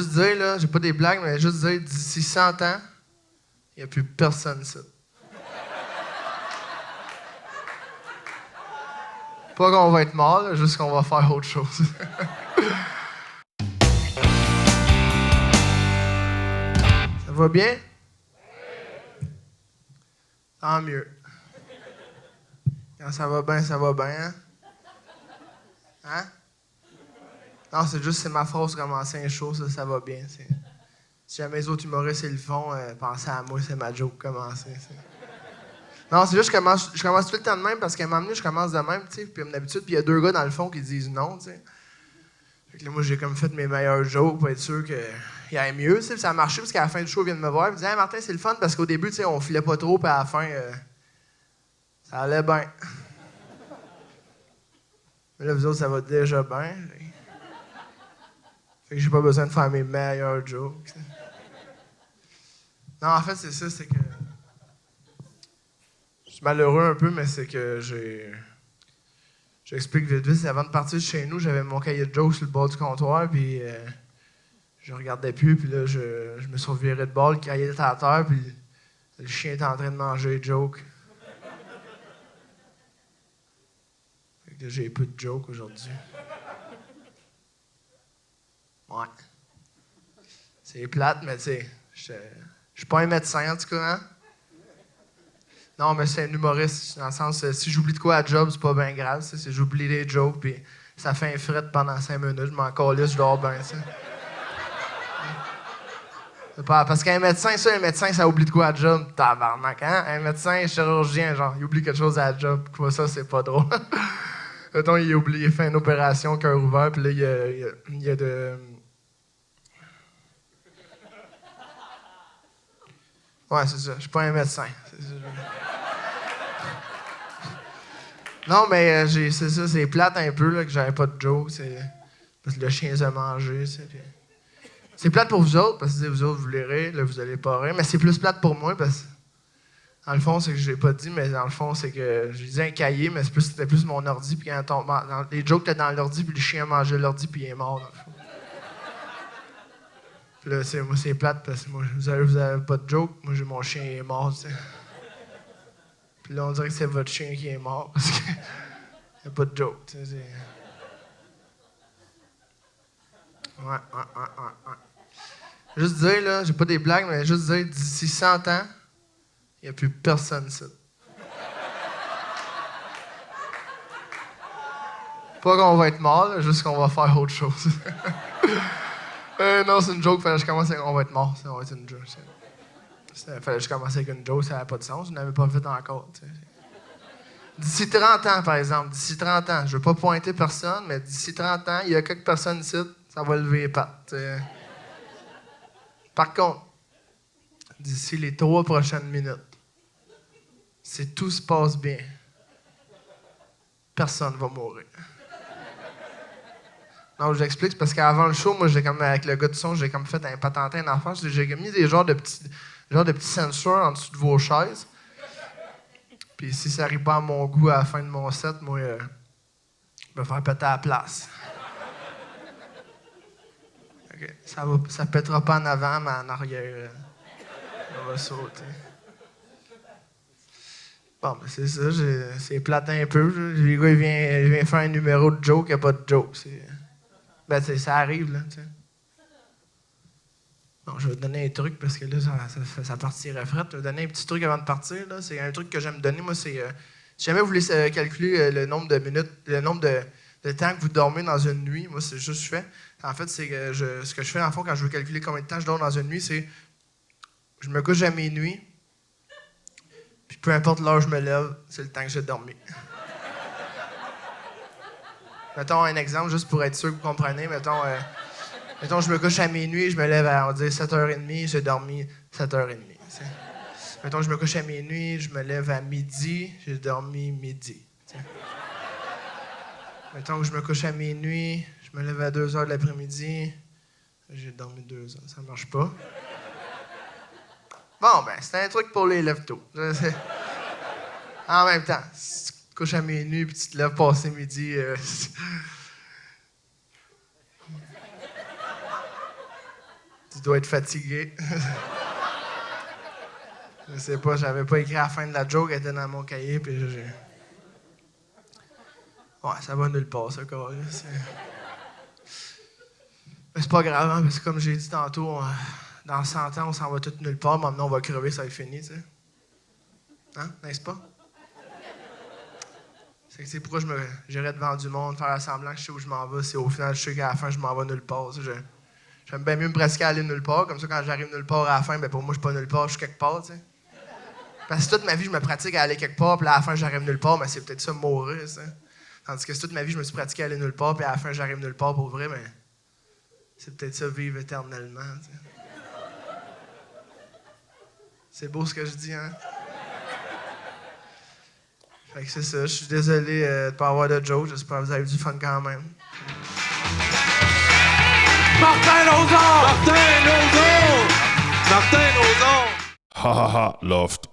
Juste dire, là, j'ai pas des blagues, mais juste dire, d'ici 100 ans, il n'y a plus personne, ça. Pas qu'on va être mort, là, juste qu'on va faire autre chose. Ça va bien? Tant mieux. Quand ça va bien, hein? Hein? Non, c'est ma phrase pour commencer un show, ça va bien. Si jamais les autres humoristes ils le font, pensez à moi, c'est ma joke commencer. Non, c'est juste que je commence tout le temps de même parce qu'à un moment donné, je commence de même, tu sais, puis comme d'habitude, puis il y a deux gars dans le fond qui disent non, tu sais. Fait que là, moi, j'ai comme fait mes meilleurs jokes pour être sûr qu'il y ait mieux, tu sais. Puis ça a marché parce qu'à la fin du show, ils viennent me voir et me disent Hey Martin, c'est le fun parce qu'au début, tu sais, on filait pas trop, puis à la fin, ça allait bien. Mais là, vous autres, ça va déjà bien. Fait que j'ai pas besoin de faire mes meilleurs jokes. T'sais. Non, en fait, c'est ça, c'est que. Je suis malheureux un peu, mais c'est que j'ai. J'explique vite vite. Avant de partir de chez nous, j'avais mon cahier de jokes sur le bord du comptoir, puis je regardais plus, puis là, je me suis reviré de bord, le cahier était à terre, puis le chien était en train de manger les jokes. Fait que là, j'ai peu de jokes aujourd'hui. Ouais. C'est plate, mais tu sais, je suis pas un médecin, en tout cas, hein? Non, mais c'est un humoriste, dans le sens, si j'oublie de quoi à job, c'est pas bien grave, ça, c'est j'oublie les jokes, puis ça fait un fret pendant 5 minutes, je m'en calisse, je dors bien, ça. Parce qu'un médecin, ça oublie de quoi à job, tabarnak, hein? Un médecin, un chirurgien, genre, il oublie quelque chose à la job, quoi, ça, c'est pas drôle. Mettons, il fait une opération, cœur ouvert, puis là, il y a de... Ouais, c'est ça, je suis pas un médecin. Non, mais c'est ça, c'est plate un peu là, que j'avais pas de joke. Parce que le chien les a mangés. C'est plate pour vous autres, parce que vous autres, vous voulez rire, là, vous allez pas rire. Mais c'est plus plate pour moi, parce que dans le fond, c'est que je l'ai pas dit, mais dans le fond, c'est que j'ai dit un cahier, mais c'était plus mon ordi. Puis quand les jokes étaient dans l'ordi, puis le chien a mangé l'ordi, puis il est mort, dans le fond. Puis là, moi, c'est plate, parce que moi, vous avez pas de joke. Moi, mon chien est mort, tu sais. Puis là, on dirait que c'est votre chien qui est mort, parce qu'il n'y a pas de joke, tu sais. Ouais. Juste dire, là, j'ai pas des blagues, mais juste dire, d'ici 100 ans, il n'y a plus personne, ça. Pas qu'on va être mort, là, juste qu'on va faire autre chose. Non, c'est une joke, fallait que je commence avec on va être mort. Ça va être une joke. Fallait que je commence avec une joke, ça n'avait pas de sens, je n'avais pas fait encore. T'sais. D'ici 30 ans, par exemple, d'ici 30 ans, je veux pas pointer personne, mais d'ici 30 ans, il y a quelques personnes ici, ça va lever les pattes. T'sais. Par contre, d'ici les 3 prochaines minutes, si tout se passe bien, personne va mourir. Non, je l'explique, parce qu'avant le show, moi, avec le gars de son, j'ai comme fait un patentin d'enfant. J'ai mis des genres de petits sensors en dessous de vos chaises. Puis si ça n'arrive pas à mon goût à la fin de mon set, moi, je vais faire péter à la place. Okay. Ça pètera pas en avant, mais en arrière, on va sauter. Bon, ben c'est ça, c'est plate un peu. Le gars, il vient faire un numéro de joke, il n'y a pas de joke. Ben, ça arrive, là, tu sais. Bon, je vais te donner un truc parce que là, ça partirait frette. Je vais te donner un petit truc avant de partir, là. C'est un truc que j'aime donner, moi, c'est... si jamais vous voulez calculer le nombre de minutes, le nombre de temps que vous dormez dans une nuit, moi, c'est juste ce que je fais. En fait, c'est que ce que je fais, dans le fond, quand je veux calculer combien de temps je dors dans une nuit, c'est... Je me couche à minuit, puis peu importe l'heure où je me lève, c'est le temps que j'ai dormi. Mettons un exemple, juste pour être sûr que vous comprenez. Mettons, je me couche à minuit, je me lève à, on dit 7h30, j'ai dormi 7h30. T'sais. Mettons, je me couche à minuit, je me lève à midi, j'ai dormi midi. T'sais. Mettons que je me couche à minuit, je me lève à 2h de l'après-midi, j'ai dormi 2 heures. Ça marche pas. Bon, ben, c'est un truc pour les lève-tôt. En même temps, si tu te couches à minuit puis tu te lèves passé midi... Tu dois être fatigué. Je sais pas, j'avais pas écrit la fin de la joke, elle était dans mon cahier, puis j'ai... Ouais, ça va nulle part, ça, quoi. Mais c'est pas grave, hein, parce que comme j'ai dit tantôt, dans 100 ans, on s'en va tous nulle part, mais maintenant on va crever, ça va être fini, tu sais. Hein, n'est-ce pas? C'est pourquoi j'irais devant du monde, faire semblant que je sais où je m'en vais, si au final je sais qu'à la fin je m'en vais nulle part. J'aime bien mieux me pratiquer à aller nulle part, comme ça quand j'arrive nulle part à la fin, ben pour moi je suis pas nulle part, je suis quelque part, tu sais. Parce que toute ma vie je me pratique à aller quelque part, puis à la fin j'arrive nulle part, mais c'est peut-être ça mourir, ça. Tandis que toute ma vie je me suis pratiqué à aller nulle part, puis à la fin j'arrive nulle part pour vrai, mais c'est peut-être ça vivre éternellement, tu sais. C'est beau ce que je dis, hein? Fait que c'est ça, je suis désolé de pas avoir de joke, j'espère que vous avez eu du fun quand même. Martin Lauzon! Martin Lauzon! Martin Lauzon! Ha ha ha, Loft.